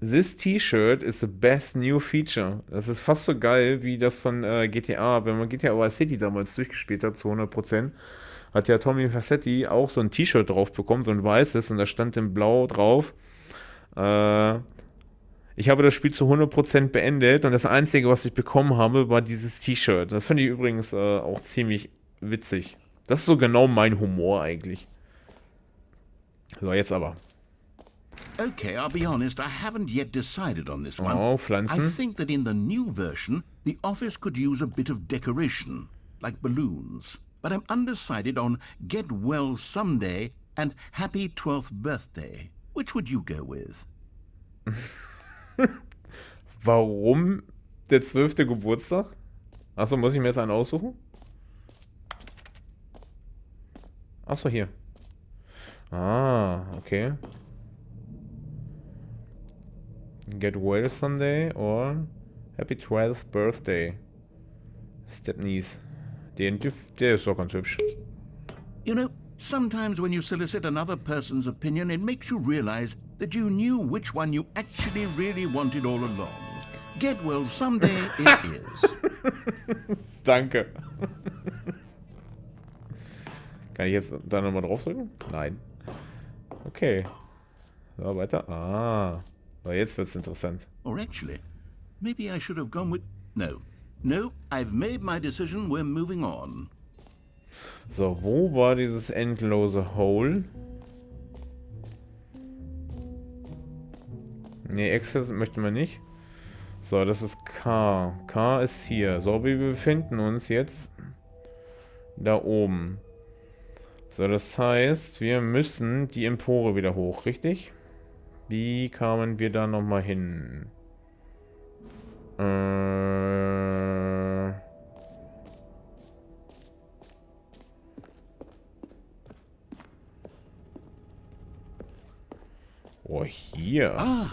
This T-Shirt is the best new feature. Das ist fast so geil wie das von GTA. Wenn man GTA Vice City damals durchgespielt hat, zu 100%, hat ja Tommy Vercetti auch so ein T-Shirt drauf bekommen, so ein weißes, und da stand in Blau drauf. Ich habe das Spiel zu 100% beendet und das Einzige, was ich bekommen habe, war dieses T-Shirt. Das finde ich übrigens auch ziemlich witzig. Das ist so genau mein Humor eigentlich. So, jetzt aber. Okay, I'll be honest, I haven't yet decided on this one. Oh, I Pflanzen. think that in the new version, the office could use a bit of decoration, like balloons. But I'm undecided on Get Well Someday and Happy 12th Birthday. Which would you go with? Warum der 12. Geburtstag? Achso, muss ich mir jetzt einen aussuchen? Achso, hier. Ah, okay. Get well Sunday or Happy 12th Birthday. Stepnies. Der ist doch ganz hübsch. You know, sometimes when you solicit another person's opinion, it makes you realize that you knew which one you actually really wanted all along. Get well someday it is. Danke. Kann ich jetzt da nochmal draufdrücken? Nein. Okay. So, weiter. Ah. So, jetzt wird's interessant. Or actually, Maybe I should have gone with... No. No, I've made my decision. We're moving on. So, wo war dieses endlose Hole? Ne, Access möchten wir nicht. So, das ist K. K ist hier. So, wir befinden uns jetzt da oben. So, das heißt, wir müssen die Empore wieder hoch, richtig? Wie kamen wir da nochmal hin? Oh, hier. Ah,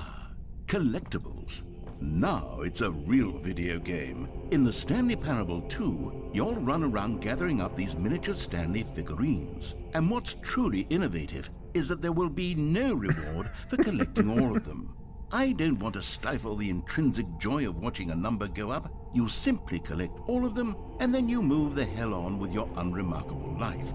collectibles. Now it's a real video game. In the Stanley Parable 2, you'll run around gathering up these miniature Stanley figurines. And what's truly innovative is that there will be no reward for collecting all of them. I don't want to stifle the intrinsic joy of watching a number go up. You simply collect all of them, and then you move the hell on with your unremarkable life.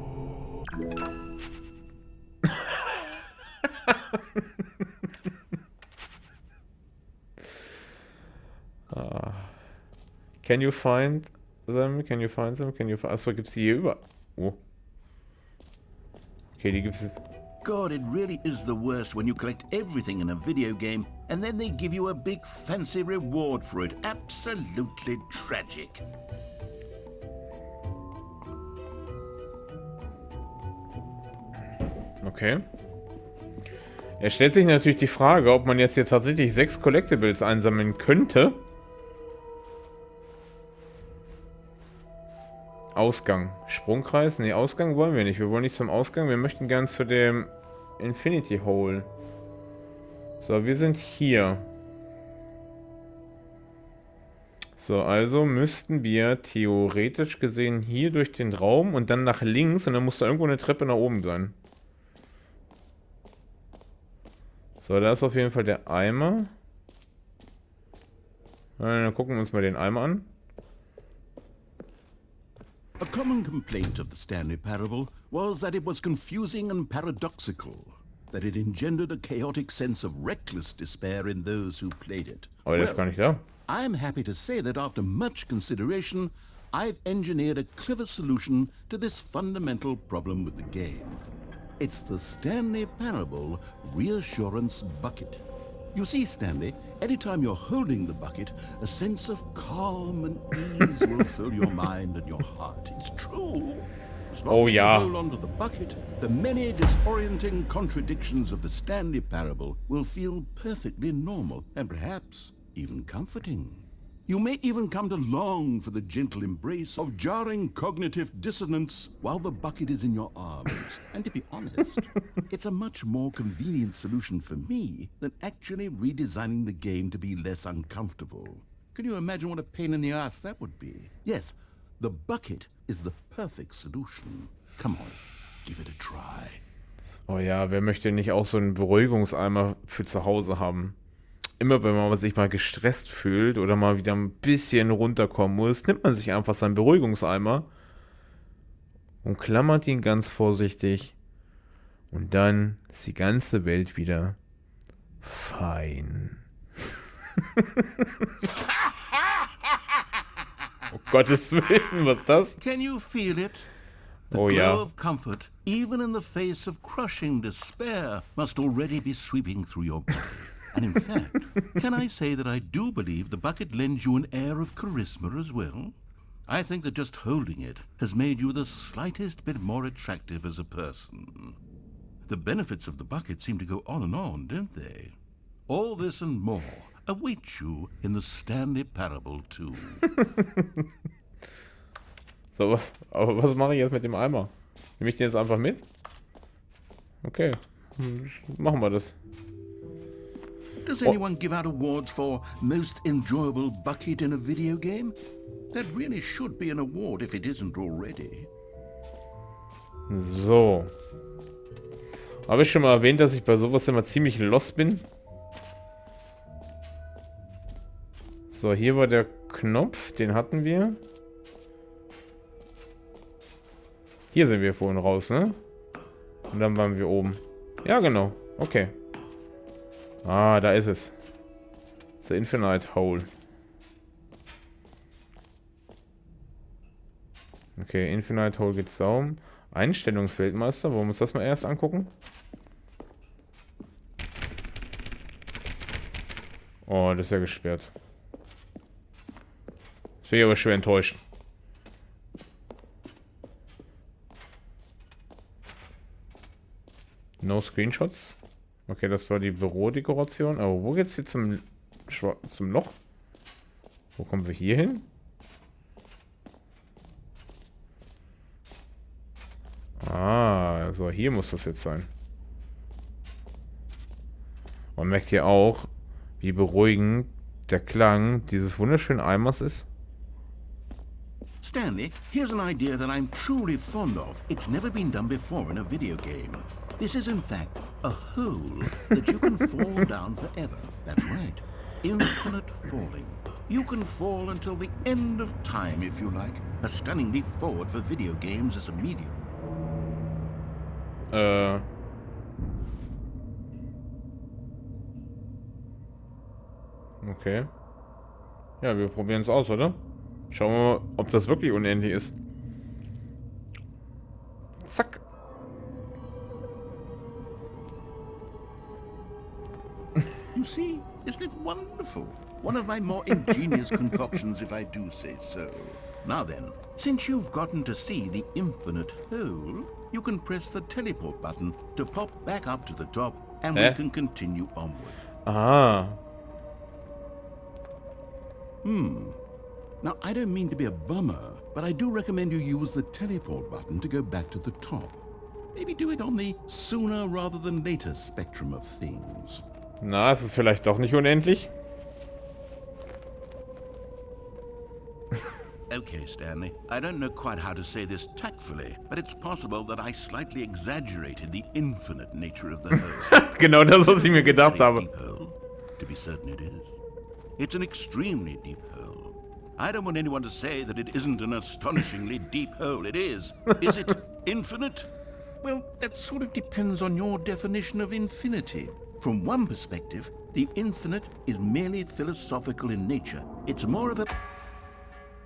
Can you find them? Can you find them? Can you find... Achso, gibt's die hier über... Oh. Okay, die gibt's... God, it really is the worst when you collect everything in a video game and then they give you a big fancy reward for it. Absolutely tragic. Okay. Es stellt sich natürlich die Frage, ob man jetzt hier tatsächlich 6 Collectibles einsammeln könnte. Ausgang. Sprungkreis? Ne, Ausgang wollen wir nicht. Wir wollen nicht zum Ausgang. Wir möchten gern zu dem Infinity Hole. So, wir sind hier. So, also müssten wir theoretisch gesehen hier durch den Raum und dann nach links und dann muss da irgendwo eine Treppe nach oben sein. So, da ist auf jeden Fall der Eimer. Dann gucken wir uns mal den Eimer an. A common complaint of the Stanley Parable was that it was confusing and paradoxical, that it engendered a chaotic sense of reckless despair in those who played it. Aber der ist gar nicht da. I'm happy to say that after much consideration, I've engineered a clever solution to this fundamental problem with the game. It's the Stanley Parable Reassurance Bucket. You see, Stanley, anytime you're holding the bucket, a sense of calm and ease will fill your mind and your heart. It's true. As long as you hold on to the bucket, the many disorienting contradictions of the Stanley Parable will feel perfectly normal and perhaps even comforting. You may even come to long for the gentle embrace of jarring cognitive dissonance while the bucket is in your arms. And to be honest, it's a much more convenient solution for me than actually redesigning the game to be less uncomfortable. Can you imagine what a pain in the ass that would be? Yes, the bucket is the perfect solution. Come on, give it a try. Oh ja, wer möchte nicht auch so einen Beruhigungseimer für zu Hause haben? Immer wenn man sich mal gestresst fühlt oder mal wieder ein bisschen runterkommen muss, nimmt man sich einfach seinen Beruhigungseimer und klammert ihn ganz vorsichtig. Und dann ist die ganze Welt wieder fein. Oh Gottes Willen, was ist das? Can you feel it? The Oh glow ja. of comfort, even in the face of crushing despair, must already be sweeping through your body. And in fact, can I say that I do believe the bucket lends you an air of charisma as well? I think that just holding it has made you the slightest bit more attractive as a person. The benefits of the bucket seem to go on, don't they? All this and more await you in the Stanley Parable 2. So, aber was mache ich jetzt mit dem Eimer? Nehme ich den jetzt einfach mit? Okay, machen wir das. Does anyone give out awards for most enjoyable bucket in a video game? That really should be an award if it isn't already. So. Habe ich schon mal erwähnt, dass ich bei sowas immer ziemlich lost bin? So, hier war der Knopf, den hatten wir. Hier sind wir vorhin raus, ne? Und dann waren wir oben. Ja, genau. Okay. Ah, da ist es. The Infinite Hole. Okay, Infinite Hole geht's darum. Einstellungsweltmeister, wollen wir uns das mal erst angucken? Oh, das ist ja gesperrt. Das bin ich aber schwer enttäuscht. No Screenshots. Okay, das war die Bürodekoration. Aber wo geht's hier zum Loch? Wo kommen wir hier hin? Ah, also hier muss das jetzt sein. Man merkt hier auch, wie beruhigend der Klang dieses wunderschönen Eimers ist. Stanley, here's an idea that I'm truly fond of. It's never been done before in a video game. This is in fact a hole that you can fall down forever. That's right. Infinite falling. You can fall until the end of time if you like. A stunning leap forward for video games as a medium. Okay. Ja, wir probieren es aus, oder? Schauen wir mal, ob das wirklich unendlich ist. Zack. You see, isn't it wonderful? One of my more ingenious concoctions, if I do say so. Now then, since you've gotten to see the infinite hole, you can press the teleport button to pop back up to the top, and we can continue onward. Ah. Now, I don't mean to be a bummer, but I do recommend you use the teleport button to go back to the top. Maybe do it on the sooner rather than later spectrum of things. Na, es ist vielleicht doch nicht unendlich. Okay, Stanley, I don't know quite how to say this tactfully, but it's possible that I slightly exaggerated the infinite nature of the hole. Genau das, was ich mir gedacht habe. Deep hole. To be certain it is. It's an extremely deep hole. I don't want anyone to say that it isn't an astonishingly deep hole. It is. Is it infinite? Well, that sort of depends on your definition of infinity. From one perspective, the infinite is merely philosophical in nature. It's more of a...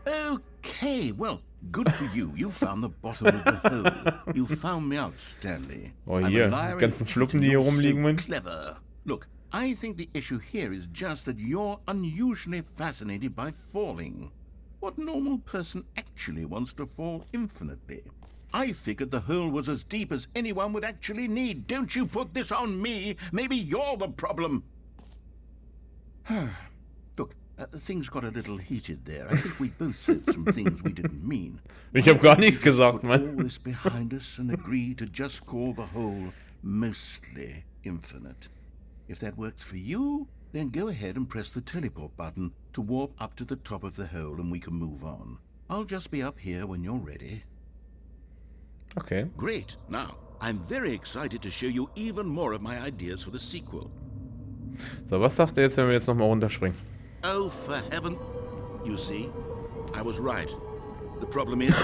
Okay, well, good for you. You found the bottom of the hole. You found me out, Stanley. Oh, hier, die ganzen Schluppen, die hier rumliegen, Mensch. Clever. Look, I think the issue here is just that you're unusually fascinated by falling. What normal person actually wants to fall infinitely? I figured the hole was as deep as anyone would actually need. Don't you put this on me. Maybe you're the problem. Look, things got a little heated there. I think we both said some things we didn't mean. Ich habe gar nichts gesagt, Put all Mann. this behind us and agree to just call the hole mostly infinite. If that works for you, then go ahead and press the teleport button to warp up to the top of the hole and we can move on. I'll just be up here when you're ready. Okay. Great. Now, I'm very excited to show you even more of my ideas for the sequel. So, was sagt er jetzt, wenn wir jetzt nochmal runterspringen? Oh, for heaven. You see, I was right. The problem is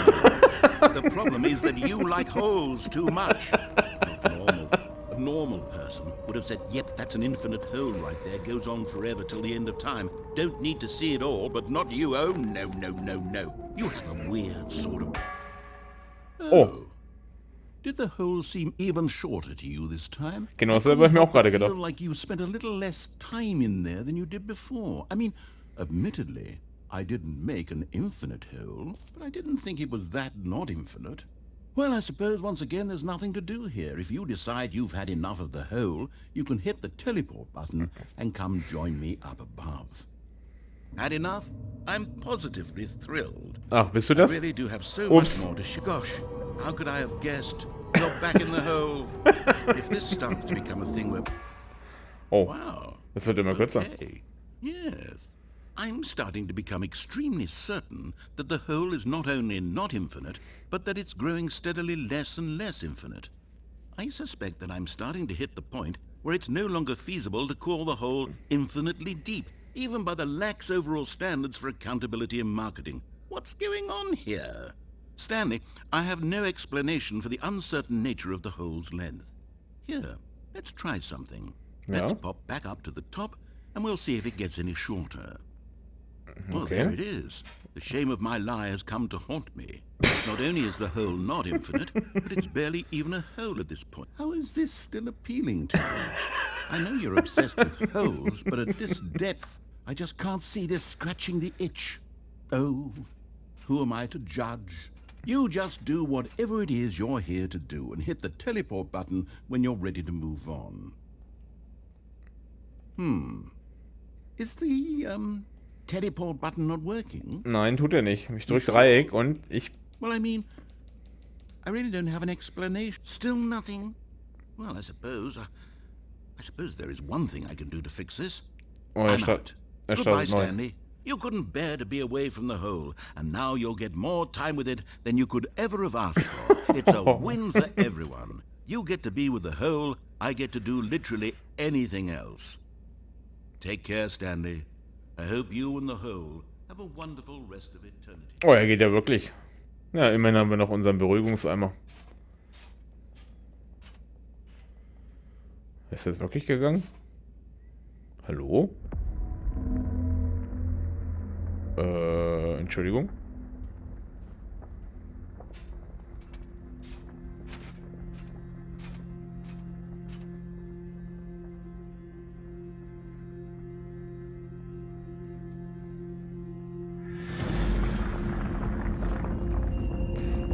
that you like holes too much. Not normal. A normal person would have said, yep, that's an infinite hole right there. Goes on forever till the end of time. Don't need to see it all, but not you. Oh, no, no, no, no. You have a weird sort of... Oh. Did the hole seem even shorter to you this time? Genau, das habe ich mir auch gerade I feel gedacht. like you spent a little less time in there than you did before. I mean, admittedly, I didn't make an infinite hole, but I didn't think it was that not infinite. Well, I suppose once again there's nothing to do here. If you decide you've had enough of the hole, you can hit the teleport button and come join me up above. Had enough? I'm positively thrilled. Ach, bist du I das? really do have so Oops. much more to share. Gosh, how could I have guessed? You're back in the hole. If this starts to become a thing where... Oh, Wow. das wird immer kürzer. Okay. Yes. I'm starting to become extremely certain that the hole is not only not infinite, but that it's growing steadily less and less infinite. I suspect that I'm starting to hit the point where it's no longer feasible to call the hole infinitely deep, even by the lax overall standards for accountability and marketing. What's going on here? Stanley, I have no explanation for the uncertain nature of the hole's length. Here, let's try something. Let's Ja. pop back up to the top, and we'll see if it gets any shorter. Well, Okay. there it is. The shame of my lie has come to haunt me. Not only is the hole not infinite, but it's barely even a hole at this point. How is this still appealing to you? I know you're obsessed with holes, but at this depth, I just can't see this scratching the itch. Oh, who am I to judge? You just do whatever it is you're here to do and hit the teleport button when you're ready to move on. Is the, teleport button not working? Nein, tut er nicht. Ich drücke Dreieck und ich... Well, I mean, I really don't have an explanation. Still nothing? Well, I suppose there is one thing I can do to fix this. Oh, I'm out. er Goodbye, startet neu. Stanley. You couldn't bear to be away from the hole, and now you'll get more time with it than you could ever have asked for. It's a win for everyone. You get to be with the hole, I get to do literally anything else. Take care, Stanley. I hope you and the hole have a wonderful rest of eternity. Oh, er geht ja wirklich. Ja, immerhin haben wir noch unseren Beruhigungseimer. Ist er jetzt wirklich gegangen? Hallo? Entschuldigung.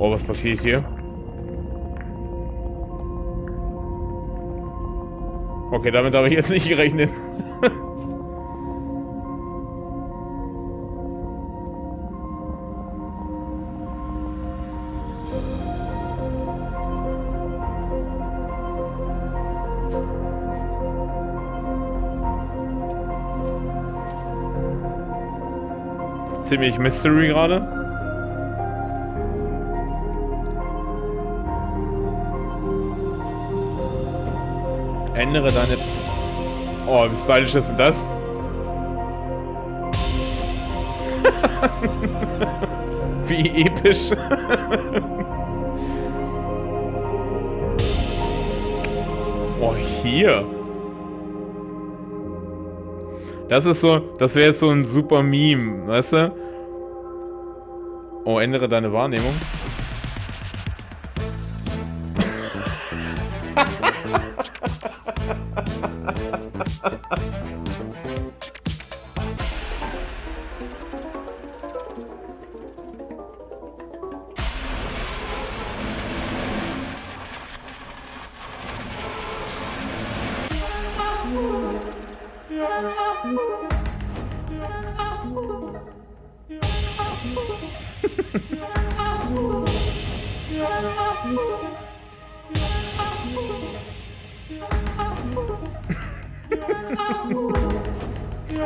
Oh, was passiert hier? Okay, damit habe ich jetzt nicht gerechnet. Ziemlich Mystery gerade. Ändere deine... Oh, wie stylisch ist denn das? Wie episch. Oh, hier. Das ist so, das wäre jetzt so ein super Meme, weißt du? Oh, ändere deine Wahrnehmung.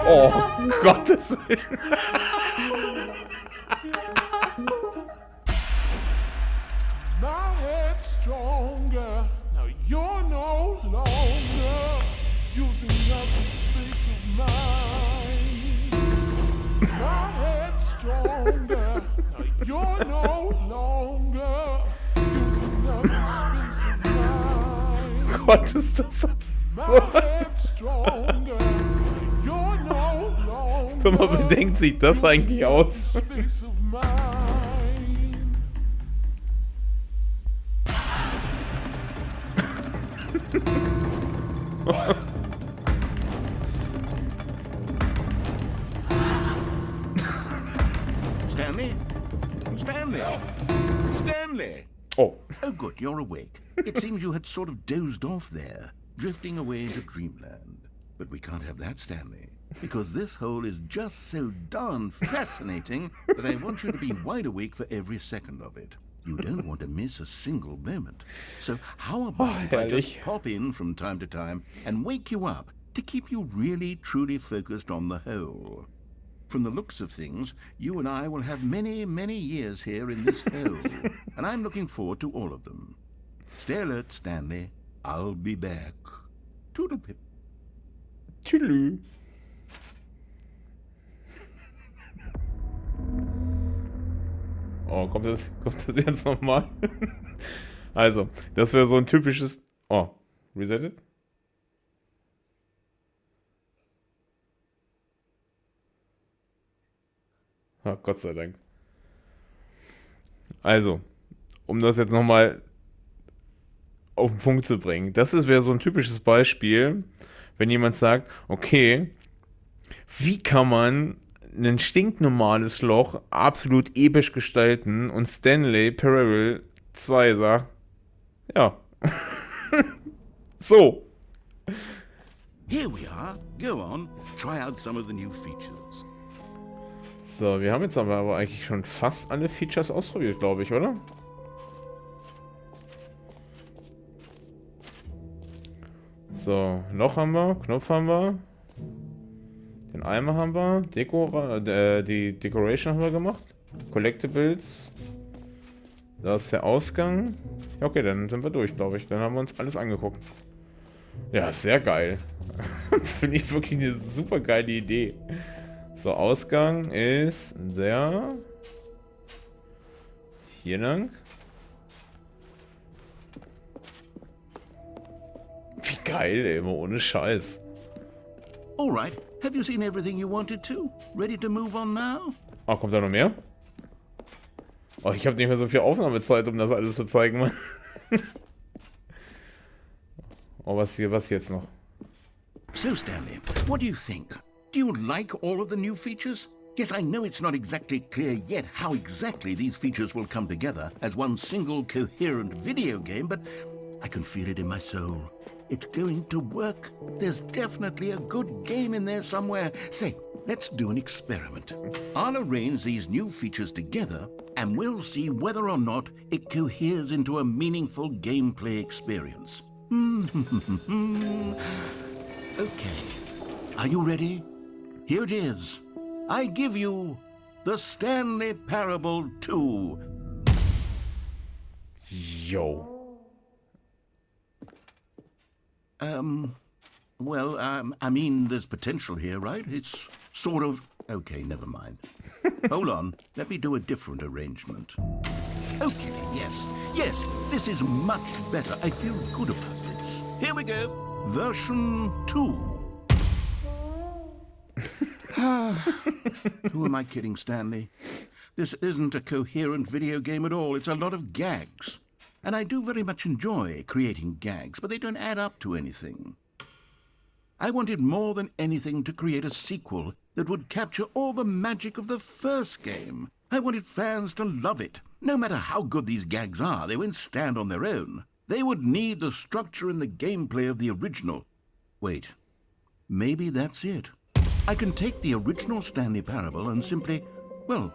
Oh, Gottes Willen. My head's stronger. Now you're no longer using up the space of mine. My head's stronger. Now you're no longer using up the space of mine. Gott, ist das My absurd. head's stronger. Now you're no longer. Sag mal, wie denkt sich das eigentlich aus? Space of mine. Stanley? Stanley? Stanley! Oh, Oh, good, you're awake. It seems you had sort of dozed off there, drifting away into dreamland. But we can't have that, Stanley, because this hole is just so darn fascinating that I want you to be wide awake for every second of it. You don't want to miss a single moment. So how about if I just herrlich. pop in from time to time and wake you up to keep you really, truly focused on the hole? From the looks of things, you and I will have many, many years here in this hole, and I'm looking forward to all of them. Stay alert, Stanley. I'll be back. Toodlepip. tschüss. Oh, kommt das jetzt nochmal? Also, das wäre so ein typisches... Oh, resettet? Ja, Gott sei Dank. Also, um das jetzt nochmal auf den Punkt zu bringen. Wäre so ein typisches Beispiel, wenn jemand sagt, okay, wie kann man ein stinknormales Loch absolut episch gestalten und Stanley Parable 2 sagt, ja, so. Here we are. Go on, try out some of the new features. So, wir haben jetzt aber eigentlich schon fast alle Features ausprobiert, glaube ich, oder? So, Loch haben wir, Knopf haben wir, den Eimer haben wir, die Decoration haben wir gemacht, Collectibles, da ist der Ausgang. Ja, okay, dann sind wir durch, glaube ich. Dann haben wir uns alles angeguckt. Ja, sehr geil. Finde ich wirklich eine super geile Idee. So, Ausgang ist der hier lang. Wie geil, ey, immer ohne Scheiß. All right, have you seen everything you wanted to? Ready to move on now? Oh, kommt da noch mehr? Oh, ich habe nicht mehr so viel Aufnahmezeit, um das alles zu zeigen, Mann. Oh, was jetzt noch? So, Stanley, what do you think? Do you like all of the new features? Yes, I know it's not exactly clear yet how exactly these features will come together as one single coherent video game, but I can feel it in my soul. It's going to work. There's definitely a good game in there somewhere. Say, let's do an experiment. I'll arrange these new features together, and we'll see whether or not it coheres into a meaningful gameplay experience. Okay. Are you ready? Here it is. I give you The Stanley Parable 2. Yo. I mean, there's potential here, right? It's sort of... Okay, never mind. Hold on, let me do a different arrangement. Okay, yes, this is much better. I feel good about this. Here we go. Version 2. Who am I kidding, Stanley? This isn't a coherent video game at all. It's a lot of gags. And I do very much enjoy creating gags, but they don't add up to anything. I wanted more than anything to create a sequel that would capture all the magic of the first game. I wanted fans to love it. No matter how good these gags are, they won't stand on their own. They would need the structure and the gameplay of the original. Wait, maybe that's it. I can take the original Stanley Parable and simply, well,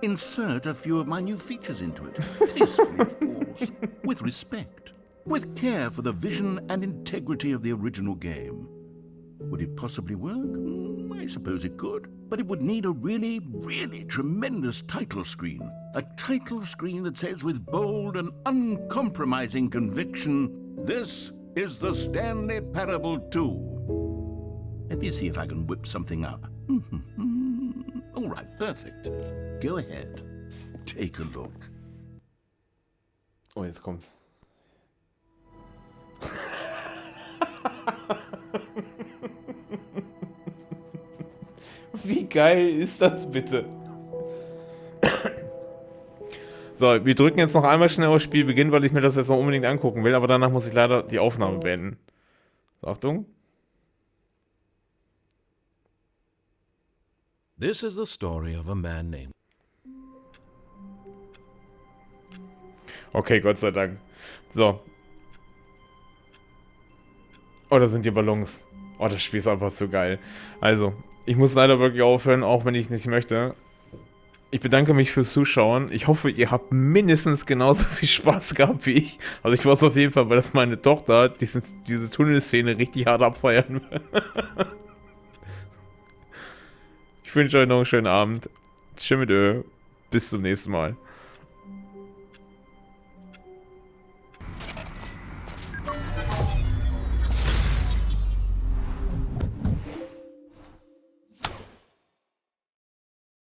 insert a few of my new features into it. Tastefully, of course. With respect. With care for the vision and integrity of the original game. Would it possibly work? I suppose it could. But it would need a really, really tremendous title screen. A title screen that says with bold and uncompromising conviction, "This is the Stanley Parable 2." Let me see if I can whip something up. All right, perfect. Go ahead. Take a look. Oh, jetzt kommt's. Wie geil ist das bitte? So, wir drücken jetzt noch einmal schnell auf Spielbeginn, weil ich mir das jetzt noch unbedingt angucken will, aber danach muss ich leider die Aufnahme beenden. So, Achtung. This is the story of a man named... Okay, Gott sei Dank. So. Oh, da sind die Ballons. Oh, das Spiel ist einfach so geil. Also, ich muss leider wirklich aufhören, auch wenn ich nicht möchte. Ich bedanke mich fürs Zuschauen. Ich hoffe, ihr habt mindestens genauso viel Spaß gehabt wie ich. Also ich weiß auf jeden Fall, weil das meine Tochter diese Tunnelszene richtig hart abfeiern will. Ich wünsche euch noch einen schönen Abend. Tschüss mit Ö. Bis zum nächsten Mal.